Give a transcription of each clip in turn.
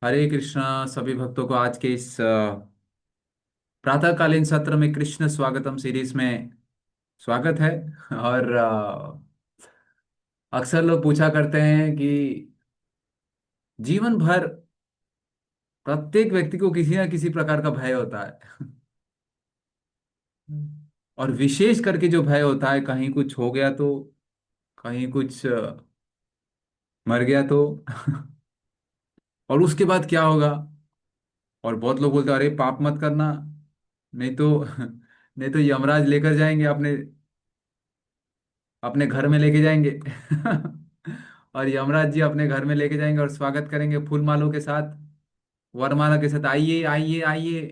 हरे कृष्णा सभी भक्तों को आज के इस प्रातःकालीन सत्र में कृष्ण स्वागतम सीरीज में स्वागत है। और अक्सर लोग पूछा करते हैं कि जीवन भर प्रत्येक व्यक्ति को किसी ना किसी प्रकार का भय होता है। और विशेष करके जो भय होता है, कहीं कुछ हो गया तो, कहीं कुछ मर गया तो, और उसके बाद क्या होगा। और बहुत लोग बोलते हैं अरे पाप मत करना, नहीं तो नहीं तो यमराज लेकर जाएंगे, अपने अपने घर में लेके जाएंगे। और यमराज जी अपने घर में लेके जाएंगे और स्वागत करेंगे फूल मालों के साथ, वरमाला के साथ। आइए आइए आइए,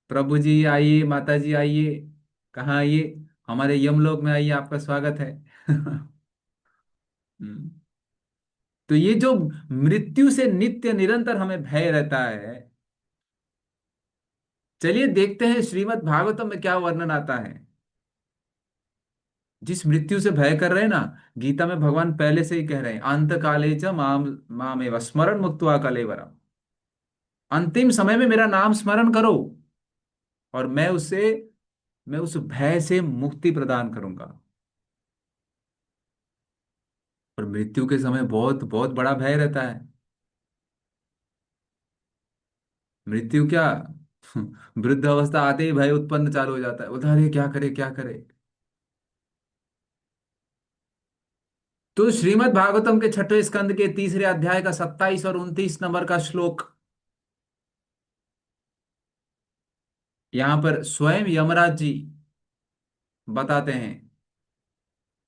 प्रभु जी आइए, माता जी आइए, कहाँ आइए, हमारे यमलोक में आइए, आपका स्वागत है। हम्म। तो ये जो मृत्यु से नित्य निरंतर हमें भय रहता है, चलिए देखते हैं श्रीमद् भागवतम में क्या वर्णन आता है। जिस मृत्यु से भय कर रहे हैं ना, गीता में भगवान पहले से ही कह रहे हैं, अंत काले च माम मामेव स्मरण मुक्त्वा कलेवरम। अंतिम समय में मेरा नाम स्मरण करो और मैं उस भय से मुक्ति प्रदान करूंगा। और मृत्यु के समय बहुत बहुत बड़ा भय रहता है। मृत्यु क्या, वृद्ध अवस्था आते ही भय उत्पन्न चालू हो जाता है, बोलता है अरे क्या करे क्या करे। तो श्रीमद् भागवतम के छठवें स्कंद के तीसरे अध्याय का 27 और 29 नंबर का श्लोक, यहां पर स्वयं यमराज जी बताते हैं।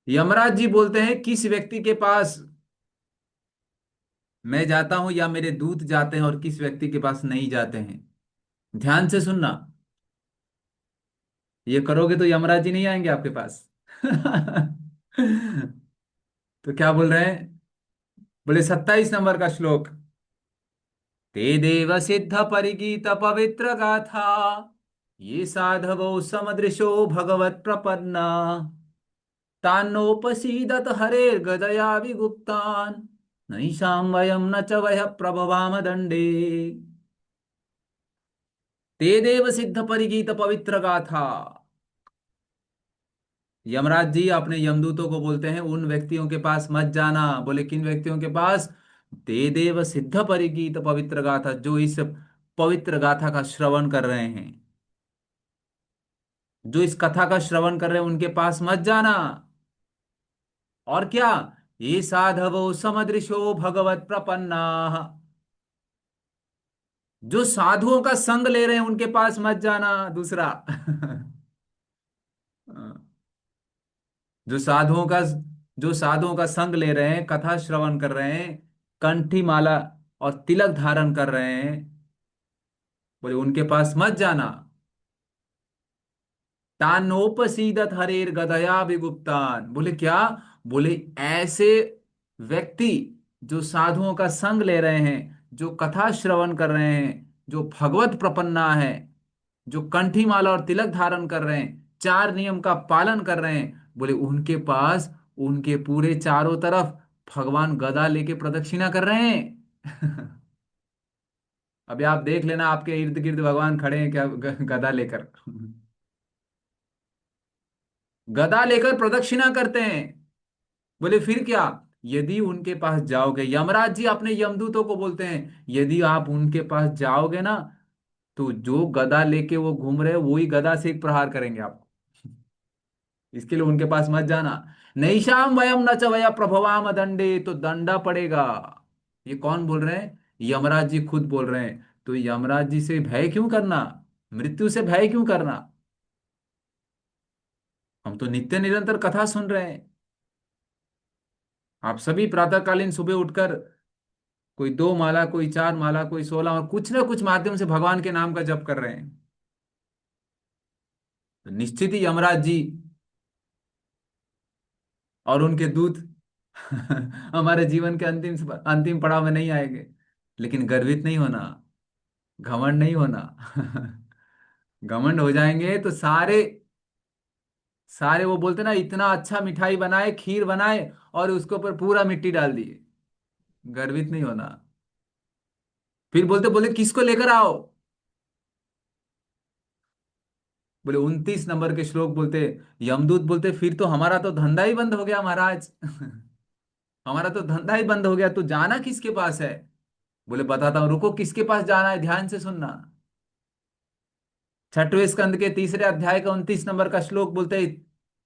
यमराज जी बोलते हैं किस व्यक्ति के पास मैं जाता हूं या मेरे दूत जाते हैं और किस व्यक्ति के पास नहीं जाते हैं। ध्यान से सुनना, ये करोगे तो यमराज जी नहीं आएंगे आपके पास। तो क्या बोल रहे हैं, बोले 27 नंबर का श्लोक, ते देव सिद्ध परिगीत पवित्र गाथा, ये साधवो समदृशो भगवत प्रपन्ना, तान्नोपसीदत हरेर्गदया विगुप्तान्, नैषां वयं न च वयः प्रभवाम दंडे। ते देव सिद्ध परिगीत पवित्र गाथा। यमराज जी अपने यमदूतों को बोलते हैं उन व्यक्तियों के पास मत जाना। बोले किन व्यक्तियों के पास, ते देव सिद्ध परिगीत पवित्र गाथा, जो इस पवित्र गाथा का श्रवण कर रहे हैं, जो इस कथा का श्रवण कर रहे हैं, उनके पास मत जाना। और क्या, ये साधवो समदृशो भगवत प्रपन्ना, जो साधुओं का संग ले रहे हैं उनके पास मत जाना। दूसरा, जो साधुओं का जो साधुओं का संग ले रहे हैं, कथा श्रवण कर रहे हैं, कंठी माला और तिलक धारण कर रहे हैं, बोले उनके पास मत जाना। तानोपसीदत हरेर गदया विगुप्तान, बोले क्या, बोले ऐसे व्यक्ति जो साधुओं का संग ले रहे हैं, जो कथा श्रवण कर रहे हैं, जो भगवत प्रपन्ना है, जो कंठी माला और तिलक धारण कर रहे हैं, चार नियम का पालन कर रहे हैं, बोले उनके पास, उनके पूरे चारों तरफ भगवान गदा लेके प्रदक्षिणा कर रहे हैं। अभी आप देख लेना, आपके इर्द गिर्द भगवान खड़े हैं क्या, गदा लेकर। गदा लेकर प्रदक्षिणा करते हैं। बोले फिर क्या, यदि उनके पास जाओगे, यमराज जी अपने यमदूतों को बोलते हैं, यदि आप उनके पास जाओगे ना, तो जो गदा लेके वो घूम रहे हैं, वही गदा से एक प्रहार करेंगे आपको। इसके लिए उनके पास मत जाना। नैषाम वयम न च वया प्रभवाम दंडे, तो दंडा पड़ेगा। ये कौन बोल रहे हैं, यमराज जी खुद बोल रहे हैं। तो यमराज जी से भय क्यों करना, मृत्यु से भय क्यों करना। हम तो नित्य निरंतर कथा सुन रहे हैं। आप सभी प्रातःकालीन सुबह उठकर कोई दो माला, कोई चार माला, कोई 16, और कुछ ना कुछ माध्यम से भगवान के नाम का जप कर रहे हैं। तो निश्चित ही यमराज जी और उनके दूत हमारे जीवन के अंतिम अंतिम पड़ाव में नहीं आएंगे। लेकिन गर्वित नहीं होना, घमंड नहीं होना। घमंड हो जाएंगे तो सारे सारे वो बोलते ना, इतना अच्छा मिठाई बनाए, खीर बनाए, और उसके ऊपर पूरा मिट्टी डाल दिए। गर्वित नहीं होना। फिर बोलते बोले किसको लेकर आओ। बोले 29 नंबर के श्लोक बोलते, यमदूत बोलते फिर तो हमारा तो धंधा ही बंद हो गया महाराज। हमारा तो धंधा ही बंद हो गया, तू जाना किसके पास है। बोले बताता हूं, रुको किसके पास जाना है, ध्यान से सुनना। 6वें स्कंद के 3रे अध्याय का 29 नंबर का श्लोक बोलते,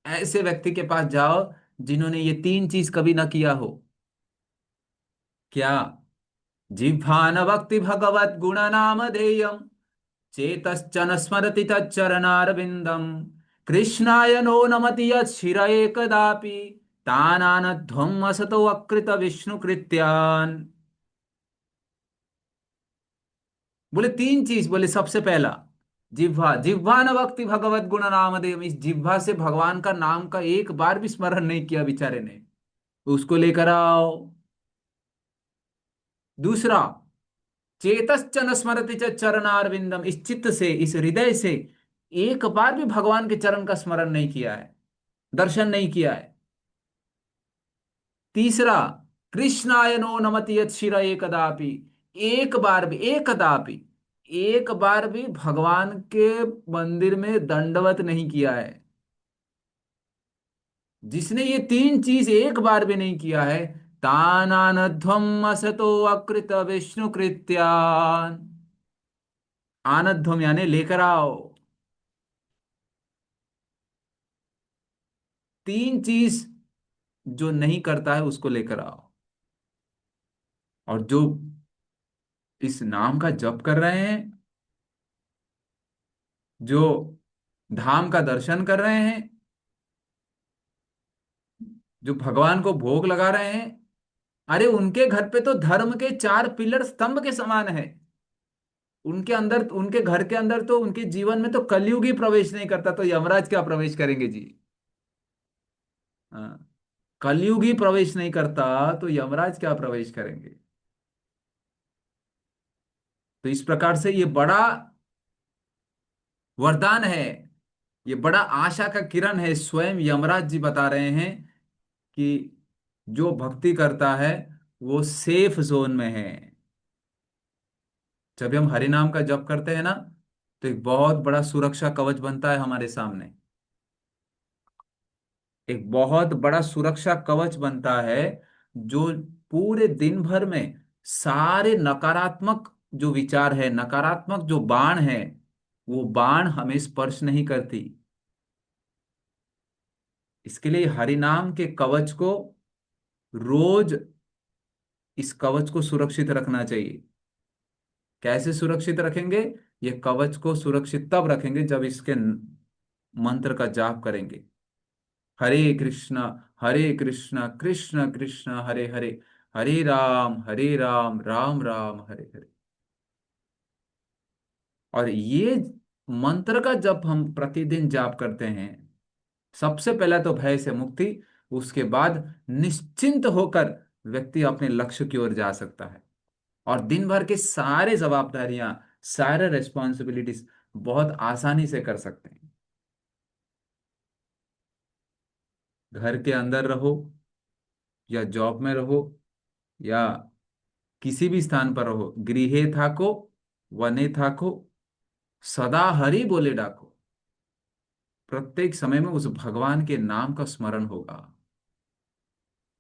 ऐसे व्यक्ति के पास जाओ जिन्होंने ये तीन चीज कभी ना किया हो। क्या? जिह्वान भक्ति भगवत गुण नाम धेयम, चेतश्च न स्मरति तच्चरणारविन्दम, कृष्णाय नो नमति यच्छिरये कदापि, तानानध्वम् असतो अकृत विष्णु कृत्यान्। बोले तीन चीज, बोले सबसे पहला जिह्वा, जिह्वा न भक्ति भगवत गुण नामधेयम, इस जिह्वा से भगवान का नाम का एक बार भी स्मरण नहीं किया बेचारे ने, उसको लेकर आओ। दूसरा, चेतश्च न स्मरति च चरणारविंदम, इस चित्त से, इस हृदय से एक बार भी भगवान के चरण का स्मरण नहीं किया है, दर्शन नहीं किया है। तीसरा, कृष्णाय नो नमति यत् शिरये कदापि, एक बार भी, एक कदापि, एक बार भी भगवान के मंदिर में दंडवत नहीं किया है। जिसने ये तीन चीज एक बार भी नहीं किया है, तानानध्वम असतो अकृत विष्णु कृत्यान। आनध्वम यानी लेकर आओ। तीन चीज जो नहीं करता है उसको लेकर आओ। और जो इस नाम का जप कर रहे हैं, जो धाम का दर्शन कर रहे हैं, जो भगवान को भोग लगा रहे हैं, अरे उनके घर पे तो धर्म के चार पिलर स्तंभ के समान है। उनके अंदर, उनके घर के अंदर तो, उनके जीवन में तो कलयुग ही प्रवेश नहीं करता, तो यमराज क्या प्रवेश करेंगे जी। हाँ, कलयुग ही प्रवेश नहीं करता तो यमराज क्या प्रवेश करेंगे। तो इस प्रकार से ये बड़ा वरदान है, ये बड़ा आशा का किरण है। स्वयं यमराज जी बता रहे हैं कि जो भक्ति करता है वो सेफ जोन में है। जब हम हरि नाम का जप करते हैं ना, तो एक बहुत बड़ा सुरक्षा कवच बनता है हमारे सामने। एक बहुत बड़ा सुरक्षा कवच बनता है, जो पूरे दिन भर में सारे नकारात्मक जो विचार है, नकारात्मक जो बाण है, वो बाण हमें स्पर्श नहीं करती। इसके लिए हरि नाम के कवच को रोज, इस कवच को सुरक्षित रखना चाहिए। कैसे सुरक्षित रखेंगे? ये कवच को सुरक्षित तब रखेंगे जब इसके मंत्र का जाप करेंगे। हरे कृष्णा कृष्ण कृष्ण हरे हरे, हरे राम राम राम हरे हरे। और ये मंत्र का जब हम प्रतिदिन जाप करते हैं, सबसे पहला तो भय से मुक्ति, उसके बाद निश्चिंत होकर व्यक्ति अपने लक्ष्य की ओर जा सकता है, और दिन भर के सारे जवाबदारियां, सारे रेस्पॉन्सिबिलिटीज बहुत आसानी से कर सकते हैं। घर के अंदर रहो, या जॉब में रहो, या किसी भी स्थान पर रहो, गृहे थाको वने थाको, सदा हरि बोले डाको। प्रत्येक समय में उस भगवान के नाम का स्मरण होगा।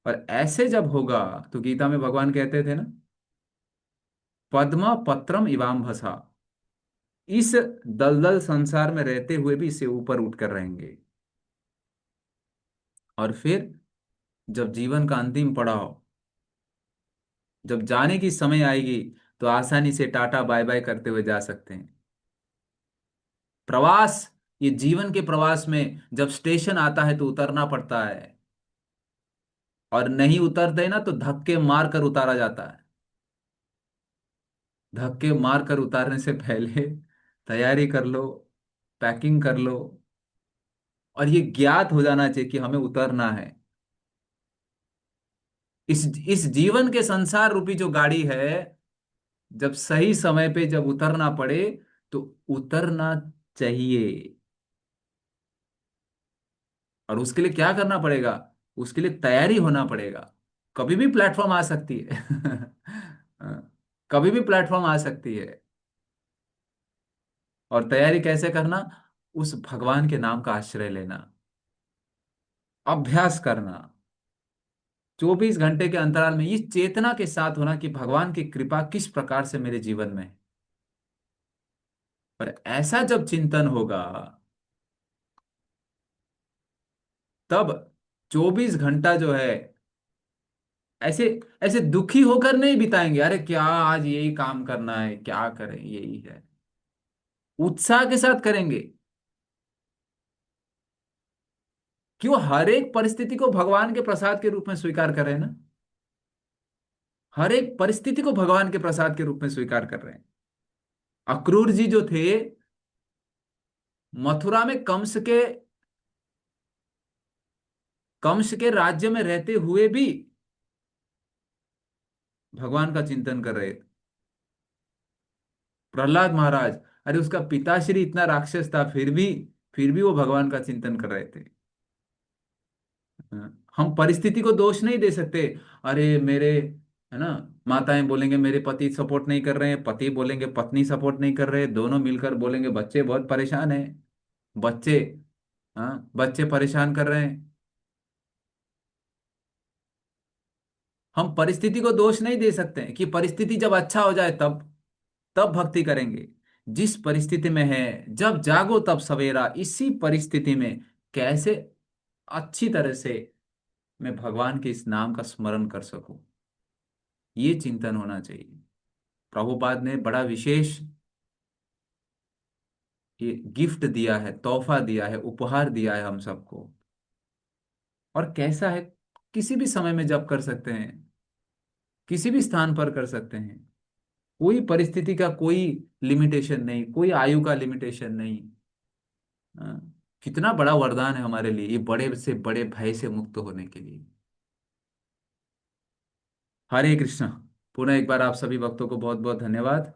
और ऐसे जब होगा, तो गीता में भगवान कहते थे ना, पद्म पत्रम इवाम्भसा, इस दलदल संसार में रहते हुए भी इससे ऊपर उठकर रहेंगे। और फिर जब जीवन का अंतिम पड़ाव, जब जाने की समय आएगी, तो आसानी से टाटा बाय बाय करते हुए जा सकते हैं। प्रवास, ये जीवन के प्रवास में जब स्टेशन आता है तो उतरना पड़ता है, और नहीं उतरते ना तो धक्के मार कर उतारा जाता है। धक्के मार कर उतारने से पहले तैयारी कर लो, पैकिंग कर लो, और ये ज्ञात हो जाना चाहिए कि हमें उतरना है। इस जीवन के संसार रूपी जो गाड़ी है, जब सही समय पे जब उतरना पड़े तो उतरना चाहिए। और उसके लिए क्या करना पड़ेगा? उसके लिए तैयारी होना पड़ेगा। कभी भी प्लेटफॉर्म आ सकती है। हाँ, कभी भी प्लेटफॉर्म आ सकती है। और तैयारी कैसे करना? उस भगवान के नाम का आश्रय लेना, अभ्यास करना, 24 घंटे के अंतराल में इस चेतना के साथ होना कि भगवान की कृपा किस प्रकार से मेरे जीवन में है। और ऐसा जब चिंतन होगा, तब 24 घंटा जो है, ऐसे ऐसे दुखी होकर नहीं बिताएंगे, अरे क्या आज यही काम करना है, क्या करें, यही है। उत्साह के साथ करेंगे। क्यों? हर एक परिस्थिति को भगवान के प्रसाद के रूप में स्वीकार कर रहे हैं ना। हर एक परिस्थिति को भगवान के प्रसाद के रूप में स्वीकार कर रहे हैं। अक्रूर जी जो थे, मथुरा में कंस के राज्य में रहते हुए भी भगवान का चिंतन कर रहे थे। प्रहलाद महाराज, अरे उसका पिताश्री इतना राक्षस था, फिर भी वो भगवान का चिंतन कर रहे थे। हम परिस्थिति को दोष नहीं दे सकते। अरे मेरे, है ना, माताएं बोलेंगे मेरे पति सपोर्ट नहीं कर रहे हैं, पति बोलेंगे पत्नी सपोर्ट नहीं कर रहे, दोनों मिलकर बोलेंगे बच्चे बहुत परेशान हैं, बच्चे, हाँ बच्चे परेशान कर रहे हैं। हम परिस्थिति को दोष नहीं दे सकते हैं कि परिस्थिति जब अच्छा हो जाए तब तब भक्ति करेंगे। जिस परिस्थिति में है, जब जागो तब सवेरा, इसी परिस्थिति में कैसे अच्छी तरह से मैं भगवान के इस नाम का स्मरण कर सकूं, ये चिंतन होना चाहिए। प्रभुपाद ने बड़ा विशेष ये गिफ्ट दिया है, तोहफा दिया है, उपहार दिया है हम सबको। और कैसा है, किसी भी समय में जप कर सकते हैं, किसी भी स्थान पर कर सकते हैं। कोई परिस्थिति का कोई लिमिटेशन नहीं, कोई आयु का लिमिटेशन नहीं। हाँ, कितना बड़ा वरदान है हमारे लिए ये, बड़े से बड़े भय से मुक्त होने के लिए। हरे कृष्ण। पुनः एक बार आप सभी भक्तों को बहुत बहुत धन्यवाद।